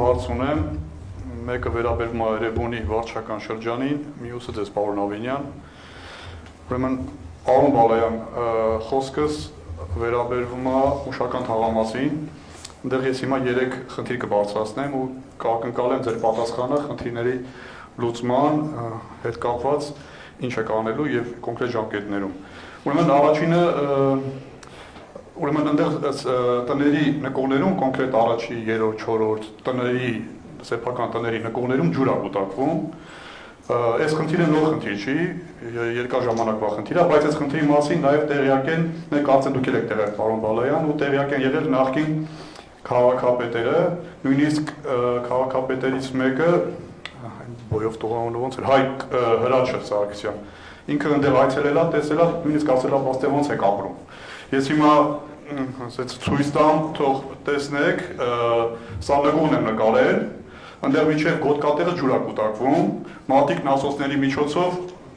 հարց ունեմ, մեկը վերաբերում է Էրեբունի վարչական շրջանին, մյուսը ձեզ պարոն Ավինյան։ Ուրեմն, պարոն Բալայան, խոսքս վերաբերվում է մշական թաղամասին, այնտեղ ես հիմա 3 խնդիր կբարձրացնեմ ու կակնկալեմ ձեր պատասխանը խնդիրների լուծման հետ կապված ինչ եք անելու եւ կոնկրետ ժամկետներում։ Ուրեմն առաջինը ուրեմն այնտեղ տների նկողներում կոնկրետ առաջի 3-րդ 4-րդ տների սեփական տների նկողներում ջուր է կուտակվում։ Այս խնդիրը նոր խնդիր չի, երկար ժամանակվա խնդիր է, բայց այս խնդրի մասին նաև տեղյակ են, մենք կարծեմ դուք եք տեղյակ պարոն Բալայան, ու տեղյակ են եղել նախկին քաղաքապետերը, նույնիսկ քաղաքապետերից մեկը բոյով տողանունը ոնց էր, Հայկ Հրաչը Սարգսյան, ինքը այնտեղ այցելել է, տեսել է, նույնիսկ ասել է, բաստե ոնց եք ապրում։ Ես հիմա ցույց տամ, թող տեսնեք, սա նկողն եմ նկարել, այնտեղ միջև գոտկատեղը ջուր է կուտակվում, մատիկ նասոսների միջոցով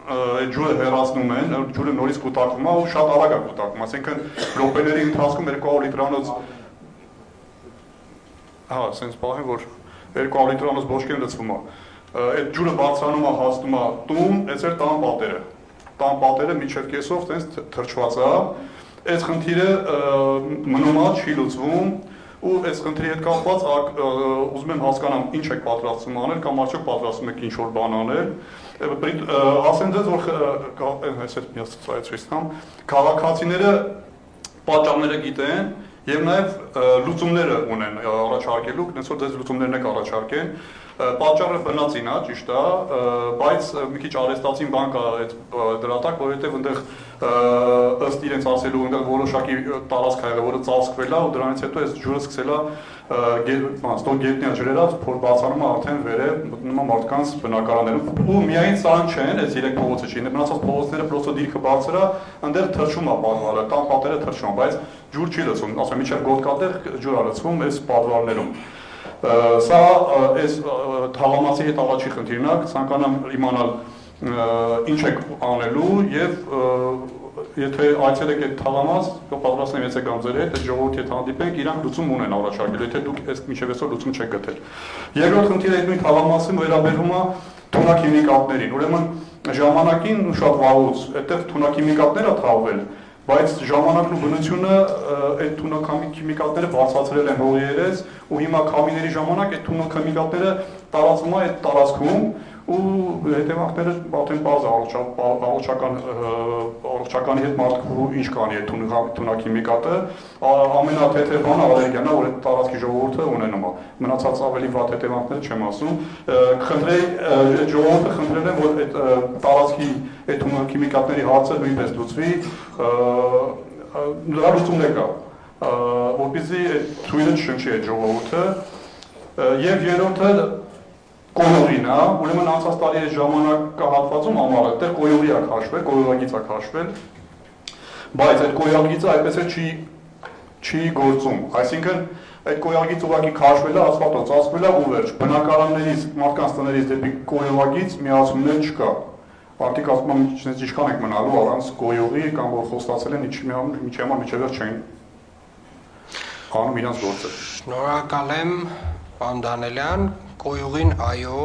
այդ ջուրը հեռացնում են, ջուրը նորից կուտակվում է ու շատ արագ է կուտակվում, այսինքն րոպեների ընթացքում 200 լիտրանոց սենց պահեմ, որ 200 լիտրանոց բոշկեն լցվում է, այդ ջուրը բարձրանում է, հասնում է տուն, այս էր տան պատերը միջև կեսով տենց թրջված է, այս խնդիրը մնում է, չի լուծվում, ու այս խնդրի հետ կապված ուզում եմ հասկանամ ինչ եք պատրաստում անել կամ արդյոք պատրաստում եք ինչ-որ բան անել, ասեմ ձեզ, որ քաղաքացիները պատճառները գիտեն եւ նաեւ լուծումները ունեն առաջարկելու, այնպես որ ձեզ լուծումներն եք առաջարկեն, պատճառը բնածին է, ճիշտ է, բայց մի քիչ արհեստացին բան կա այդ դրա տակ, որովհետեւ այնտեղ ըստ իրենց ասելու այնտեղ որոշակի տարածք ա եղել, որը ծածկվել է ու դրանից հետո այս ջուրը սկսել է ստոկ գետնյա ջրերից փոր բացանում է արդեն վերև մտնում է մարդկանց բնակարաններում ու միայն սան չեն, այս 3 փողոցը չի, մնացած փողոցները պրոստո դիրքը բարձր է, այնտեղ թրջում է պատվարը, տան պատերը թրջում են, բայց ջուր չի լցվում, ասում եմ, միջև գոտկատեղ ջուր է լցվում այս պատվարներում։ Սա այս թաղամասի հետ առաջի խնդիրն է, ցանկանամ իմանալ ինչ եք անելու եւ եթե այցելեք այդ թաղամաս, կպատրաստեմ ես եկամ ձեր հետ, այդ ժողովրդի հետ հանդիպենք, իրանք լուծում ունեն առաջարկել, եթե դուք այս մինչև այսօր լուծում չեք գտել։ Երկրորդ խնդիրը այդ նույն թաղամասին վերաբերում է թունաքիմիկատներին, ուրեմն ժամանակին շատ վաղուց այդտեղ թունաքիմիկատներ է թաղվել, բայց ժամանակն ու բնությունը այդ թունաքիմիկատները բարձրացրել են հողի երես ու հիմա քամիների ժամանակ այդ թունաքիմիկատները տարածվում է այդ տարածքում ու հետևանքները արդեն բազ առողջականի հետ մարդու ինչ կանի այդ թունաքիմիկատը ամենաթեթև բանը ալերգիան է, որ այդ տարածքի ժողովուրդը ունենում է, մնացած ավելի վատ հետևանքները չեմ ասում, խնդրեի այդ ժողովուրդը խնդրել եմ, որ այդ տարածքի այդ թունաքիմիկատների հարցը նույնպես լուծվի, դրա լուծումն է կա, որպեսզի այդ թույլը չշնչի այդ ժողովուրդը եւ երրորդը կոյողին է, ուրեմն անցած տարի այս ժամանակահատվածում ամառը այդտեղ կոյողի է քաշվել, կոյողագիծ է քաշվել, բայց այդ կոյողագիծը այդպես էլ չի գործում, այսինքն այդ կոյողագիծ ուղղակի քաշվել է, ասֆալտով ծածկվել է ու վերջ, բնակարաններից, մարդկանց տներից դեպի կոյողագիծ միացումներ չկա, մարդիկ ասում են ինչքան եք մնալու առանց կոյողի կամ որ խոստացել են միջև չեն անում իրանց գործը։ Շնորհակալ եմ, պարոն Դանելյան, կոյողին այո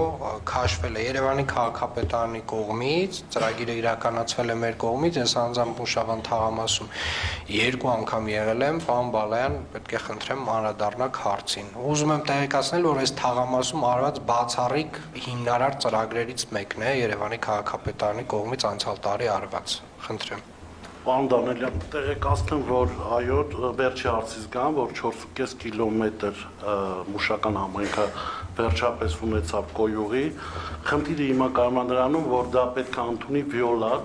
քաշվել է Երևանի քաղաքապետարանի կողմից, ծրագիրը իրականացվել է մեր կողմից, ես անձամբ Մուշավան թաղամասում 2 անգամ եղել եմ, պարոն Բալայան, պետք է խնդրեմ անդրադառնաք հարցին։ Ուզում եմ տեղեկացնել, որ այս թաղամասում արված բացառիկ հիմնարար ծրագրերից մեկն է Երևանի քաղաքապետարանի կողմից անցյալ տարի արված։ Խնդրեմ։ Պարոն Դանելյան, տեղեկացնեմ, որ այո, վերջի հարցից գամ, որ 4.5 կիլոմետր Մուշական համայնքը վերջապես ունեցավ կոյողի, խնդիրը հիմա կայանում է նրանում, որ դա պետք է ընդունի վիոլար,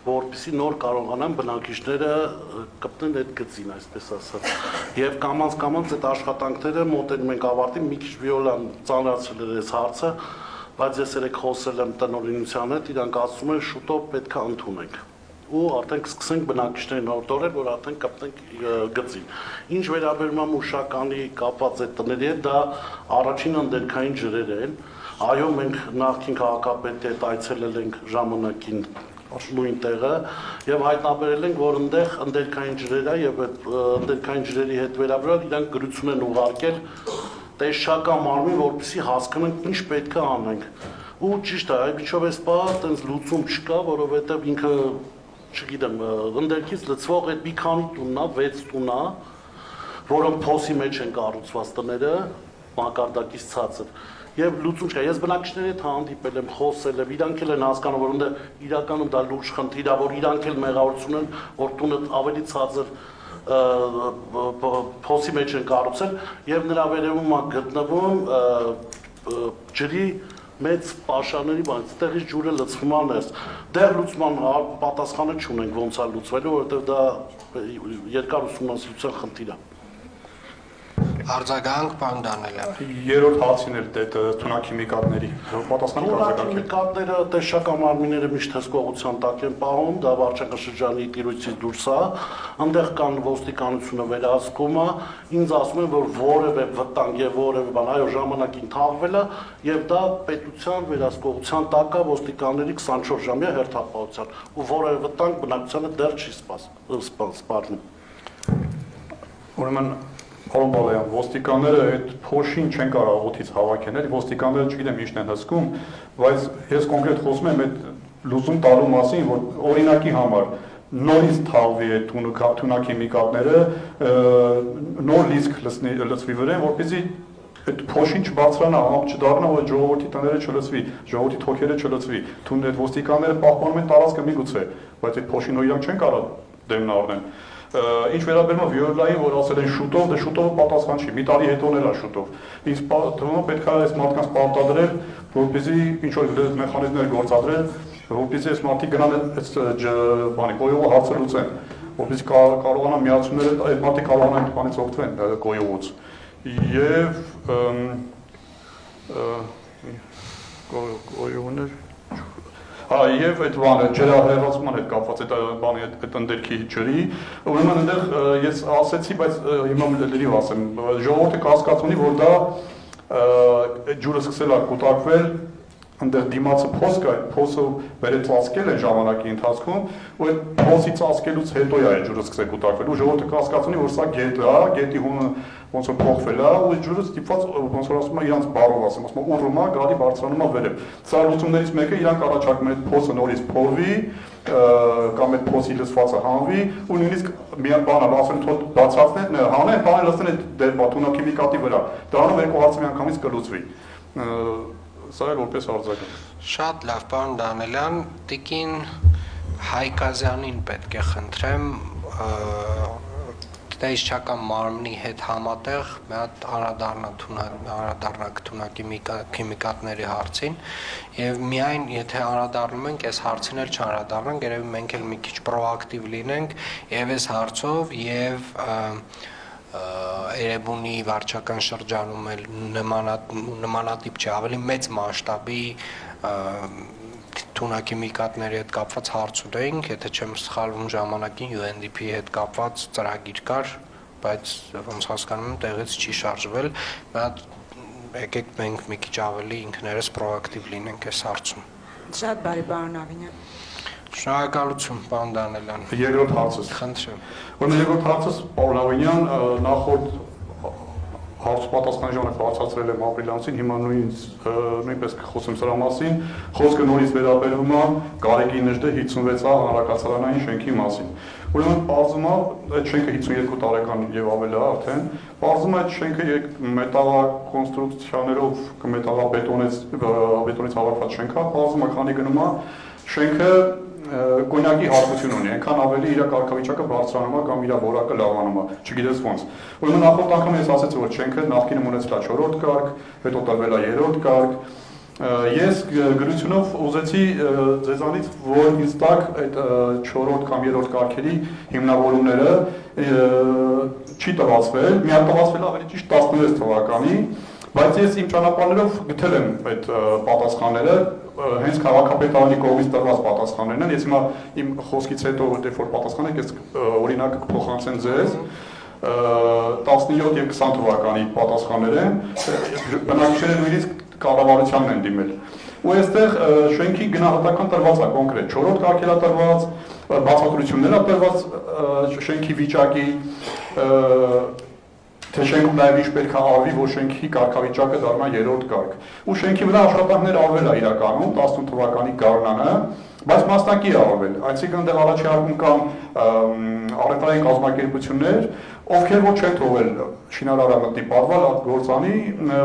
որպեսզի նոր կարողանան բնակիչները կպտեն այդ գծին, այսպես ասած։ Եվ կամաց այդ աշխատանքները մոտենում ենք ավարտին, մի քիչ վիոլան ծանրացրել է այս հարցը, բայց ես երեք խոսել եմ տնօրինության հետ, իրանք ասում են շուտով պետք է ընդունենք։ Ու արդեն կսկսենք բնակիչներին հորդորել, որ արդեն կպտենք գծին։ Ինչ վերաբերում է Մուշականի կապված այդ տների հետ, դա առաջին ընդերքային ջրեր են։ Այո, մենք նախկին քաղաքապետի հետ այցելել ենք ժամանակին նույն տեղը եւ հայտնաբերել ենք, որ այնտեղ ընդերքային ջրեր է եւ այդ ընդերքային ջրերի հետ վերաբերյալ իրանք գրություն են ուղարկել տեսչական մարմին, որպեսզի հասկանանք ինչ պետք է անենք։ Ու ճիշտ է, այդպիսով էս բա այտենց լուծում չկա, որովհետև ինքը, չգիտեմ, ընդերքից լցվող այդ մի քանի տունն է, 6 տուն է, որոնք փոսի մեջ են կառուցված տները, մակարդակից ցածր։ Եվ լուծում չկա։ Ես բնակիչների հետ հանդիպել եմ, խոսել եմ, իրանք էլ են հասկանում, որ ընդ իրականում դա լուրջ խնդիր է, որ իրանք էլ մեղավորություն են, որ տունը ավելի ցածր փոսի մեջ են կառուցել եւ նրա վերևում է գտնվում ջրի մեծ պաշարների բանից, տեղից ջուրը լցվում է ներս։ Դեռ լուծման պատասխանը չունենք ոնց է լուծվելու, որովհետեւ դա երկար ուսումնասիրության խնդիր է։ Արձագանք, պարոն Դանելյան։ Երրորդ հարցին էլ թունաքիմիկատների պատասխանը թունաքիմիկատները տեսչական մարմինները միշտ հսկողության տակ են պահում, դա վարչակարգի տիրույթից դուրս է, այնտեղ կան ոստիկանությունը վերահսկում է, ինձ ասում են, որ որևէ վտանգ եւ որևէ բան, այո, ժամանակին թաղվել է եւ դա պետության վերահսկողության տակ է ոստիկանների 24 ժամյա հերթապահության ու որևէ վտանգ բնակչությանը դեռ չի սպառնում։ Ուրեմն Պարոն Բալայան, ոստիկանները այդ փոշին չեն կարող օդից հավաքեն, էլի ոստիկանները չգիտեմ ինչն են հսկում, բայց ես կոնկրետ խոսում եմ այդ լուծում տալու մասին, որ օրինակի համար նորից թաղվի այդ թունաքիմիկատները, նոր լիցք լցվի վրան, որպեսզի այդ փոշին չբարձրանա, չդառնա, որ ժողովրդի տները չլցվի, ժողովրդի թոքերը չլցվի, այդ ոստիկանները պահպանում են տարածքը միգուցե, բայց այդ փոշին օրինակ չեն կարող դեմն առնեն։ Ինչ վերաբերում է Վիոլային, որ ասել են շուտով, դե շուտով պատասխան չի, մի տարի հետո էլ է շուտով։ Ինձ թվում է պետք է այս մարդկանց պարտադրել, որպեսզի ինչ որ մեխանիզմներ գործադրել, որպեսզի այս մարդիկ գնան այս բանի կոյուղը հարցը լուծեն, որպեսզի կարողանան միացումները այդ մարդիկ կարողանան այդ բանից օգտվեն կոյուղուց։ Եվ կոյուղներ Եվ այդ բանը ջրահեղացման հետ կապված այդ բանի այդ ընդերքի ջրի, ուրեմն այնտեղ ես ասեցի, բայց հիմա լրիվ ասեմ, ժողովուրդը կասկած ունի, որ դա ջուրը սկսել է կուտակվել, այնտեղ դիմացը փոս կա, փոսը վերել ծածկել են ժամանակի ընթացքում, ու այդ փոսի ծածկելուց հետո է այդ ջուրը սկսել կուտակվել, ու ժողովուրդը կասկած ունի, որ սա գետ է, գետի հունը ոնց որ փոխվել է, ու այդ ջուրը ստիպված ոնց որ ասում է իրանց բառով ասեմ, ասում է ուռում է, գալի բարձրանում է վերև։ Սա լուծումներից մեկը իրանք առաջարկում են այդ փոսը նորից փորվի, կամ այդ փոսի լցվածը հանվի, ու նույնիսկ մի բան ասեն թող բացացնեն, հանեն, բանը լցնեն այդ թունաքիմիկատի վրա։ Դառնում երկու հարցը միանգամից կլուծվի։ Սա էլ որպես արձագանք։ Շատ լավ, պարոն Դանելյան, տիկին Հայկազյանին պետք է խնդրեմ տեսչական մարմնի հետ համատեղ մի հատ անդրադառնանք թունաքիմիկատների հարցին եւ միայն եթե անդրադառնում ենք, այս հարցին էլ չանդրադառնանք, երևի մենք էլ մի քիչ պրոակտիվ լինենք եւ այս հարցով եւ Էրեբունի վարչական շրջանում էլ նմանատիպ չէ, ավելի մեծ մասշտաբի թունաքիմիկատների հետ կապված հարց ունեինք, եթե չեմ սխալվում ժամանակին UNDP-ի հետ կապված ծրագիր կար, բայց ոնց հասկանում եմ տեղից չի շարժվել, եկեք մենք մի քիչ ավելի ինքներս պրոակտիվ լինենք այս հարցում։ Շատ բարի, պարոն Ավինյան։ Շնորհակալություն, պարոն Դանելյան։ Երկրորդ հարցս։ Խնդրեմ։ Ուրեմն երկրորդ հարցս, պարոն Ավինյան, նախորդ հարց-պատասխանի ժամանակ բացատրել եմ ապրիլի ամսին, հիմա նույնպես կխոսեմ սրա մասին։ Խոսքը նորից վերաբերում է Գարեգի Նժդե 56-ա հանրակացարանային շենքի մասին։ Ուրեմն պարզվում է, այդ շենքը 52 տարեկան եւ ավել է արդեն, պարզվում է այդ շենքը մետաղակոնստրուկցիաներով մետաղաբետոնից հավաքված շենք է, պարզվում է քանի գնում է շենքը կոնյակի հատկություն ունի, այնքան ավելի իր կարգավիճակը բարձրանում է կամ իր որակը լավանում է, չգիտես ոնց։ Ուրեմն նախորդ անգամ ես ասացի, որ շենքը նախկինում ունեցել է 4-րդ կարգ, հետո տրվել է 3-րդ կարգ։ Ես գրությունով ուզեցի ձեզանից, որ ինձ տակ այդ 4-րդ կամ 3-րդ կարգերի հիմնավորումները չի տվացվել, միայն տվացվել ավելի ճիշտ 16 թվականի, բայց ես իմ ճանապարհներով գտել եմ այդ պատասխանները, հենց քաղաքապետարանի կողմից տրված պատասխաններն են, ես հիմա իմ խոսքից հետո որտեղ որ պատասխանեք, ես օրինակը կփոխանցեմ ձեզ 17 եւ 20 թվականի պատասխաններ են, բնակիչները նույնիսկ կառավարությանն են դիմել։ Ու այստեղ շենքի գնահատական տրված է կոնկրետ 4-րդ կարգել է տրված, բացատրություններ է տրված շենքի վիճակի, թե շենքում նաև ինչ պետք է արվի, որ շենքի կարգավիճակը դառնա երրորդ կարգ։ Ու շենքի վրա աշխատանքներ արվել է իրականում 18 թվականի գարնանը, բայց մասնակի է արվել, այսինքն դեռ առաջարկում կան առևտրային կազմակերպություններ, ովքեր որ չեն թողել շինարարը մտնի պատվալ այդ գործանի,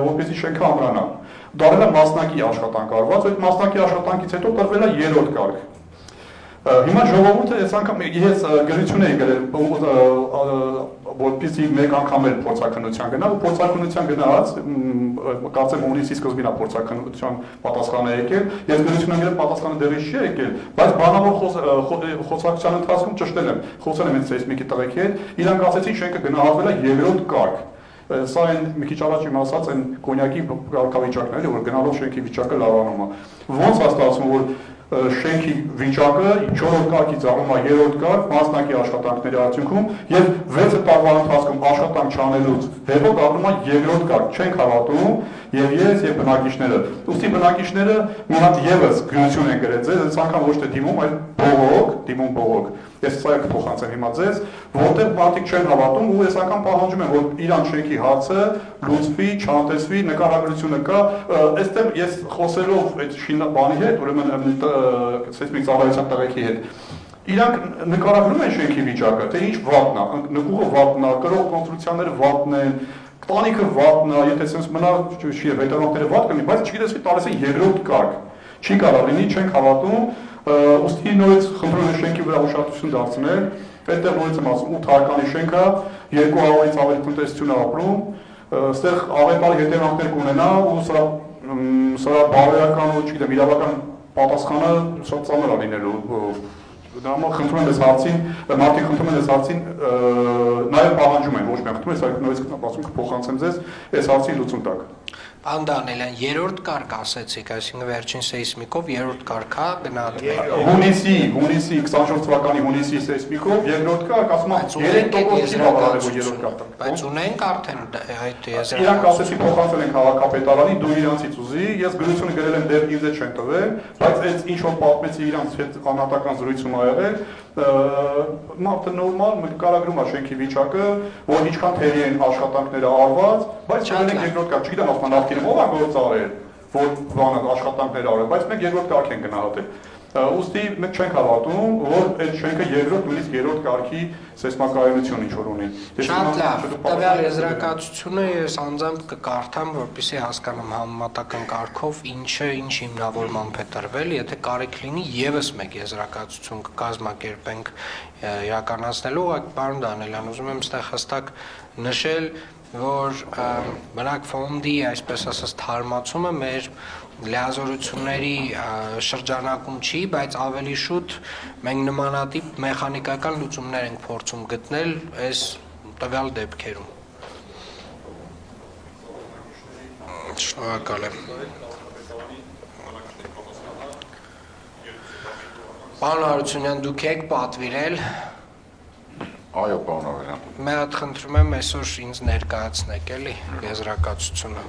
որպեսզի շենքը ամրանա։ Դարել է մասնակի աշխատանք արված, այդ մասնակի աշխատանքից հետո տրվել է երրորդ կարգ։ Հիմա ժողովուրդը այս անգամ ես գրություն էի գրել, որպեսզի մեկ անգամ էլ փորձաքննության գնա, ու փորձաքննության գնաց, կարծեմ հունիսի սկզբին է փորձաքննության պատասխանը եկել, ես գրություն եմ գրել, պատասխանը դեռ չի եկել, բայց բանավոր խոսակցության ընթացքում ճշտել եմ, խոսել եմ այդ սեյսմիկի տղեկի հետ, իրանք ասեցին շենքը գնահատվել է երրորդ կարգ։ Սա այն մի քիչ առաջ իմ ասած այն կոնյակի կարգավիճակն է, որ գնալով շենքի վիճակը լավանում է։ Ոնց է ստացվում, որ շենքի վիճակը 4-րդ կարգից առնում է 3-րդ կարգ մասնակի աշխատանքների արդյունքում եւ 6 տարվա ընթացքում աշխատանք չանելուց հետո դառնում է 2-րդ կարգ, չենք հավատում եւ ես եւ բնակիչները։ Ուստի բնակիչները մի հատ եւս գրություն են գրել ձեզ, այս անգամ ոչ թե դիմում, այլ բողոք, ես սա կփոխանցեմ հիմա ձեզ, որտեղ մարդիկ չեն հավատում ու այս անգամ պահանջում են, որ իրան շենքի հարցը լուծվի, չանտեսվի, նկարագրությունը կա, այստեղ ես խոսելով այդ բանի հետ, ուրեմն սեյսմիկ ծառայության տղեկի հետ, իրանք նկարագրում են շենքի վիճակը, թե ինչ վատն է, նկուղը վատն է, կրող կոնստրուկցիաները վատն են, տանիքը վատն է, եթե sense մնա, չի վետարանները վատ կլինի, բայց չգիտես տալիս է երրորդ կարգ, չի կարող լինի, չենք հավատում, ուստի նորից խնդրում եմ շենքի վրա ուշադրություն դարձնել, այդտեղ նորից եմ ասում 8 հարկանի շենքը 200-ից ավելի տնտեսություն է ապրում, այստեղ աղետալի հետևանքներ կունենա ու սա բարոյական ու չգիտեմ իրավական պատասխանը շատ ծանր է լինելու։ Դա համար խնդրում եմ այս հարցին, մարդիկ խնդրում են այս հարցին նաև պահանջում են, ոչ միայն խնդրում են, նորից ասում կփոխանցեմ ձեզ այս հարցի լուծում տակ։ Պարոն Դանիելյան, երրորդ կարգ ասեցիք, այսինքն վերջին սեյսմիկով երրորդ կարգա գնահատվել։ Հունիսի 24 թվականի հունիսի սեյսմիկով երրորդ կարգ, ասում եմ 3%-ի բավարարել որ երրորդ կարգը։ Բայց ունենք արդեն այդ եզրակացություն։ Իրանք ասեցի փոխանցել են քաղաքապետարանի, դու իրանցից ուզի, ես գրությունը գրել եմ դեռ ինձ չեն տվել, բայց այս ինչ որ պատմեցի իրանց հետ անհատական զրույցում ա եղել, մարդը նորմալ նկարագրում է շենքի վիճակը, որ ինչքան թերի են աշխատանքները արված, բայց չունենք երկրորդ կարգ, չգիտեմ ասում նախկինում ով է գործ արել, որ բանը աշխատանքներ արել, բայց մենք երկրորդ կարգ են գնահատել։ Ուստի մենք չենք հավատում, որ այդ շենքը երկրորդ նույնիսկ երրորդ կարգի սեյսմակայունություն ինչ որ ունի։ Շատ լավ, տվյալ եզրակացությունը ես անձամբ կկարդամ, որպեսզի հասկանամ համեմատական կարգով ինչը ինչ հիմնավորմամբ է տրվել, եթե կարիք լինի եւս մեկ եզրակացություն կկազմակերպենք իրականացնելու, պարոն Դանիելյան, ուզում եմ այստեղ հստակ նշել, որ բնակ ֆոնդի, այսպես ասած, թարմացումը մեր լիազորությունների շրջանակում չի, բայց ավելի շուտ մենք նմանատիպ մեխանիկական լուծումներ ենք փորձում գտնել այս տվյալ դեպքերում։ Շնորհակալ եմ։ Պարոն Հարությունյան, դուք եք պատվիրել։ Այո, պարոն Ավելյան։ Մի հատ խնդրում եմ այսօր ինձ ներկայացնեք էլի եզրակացությունը։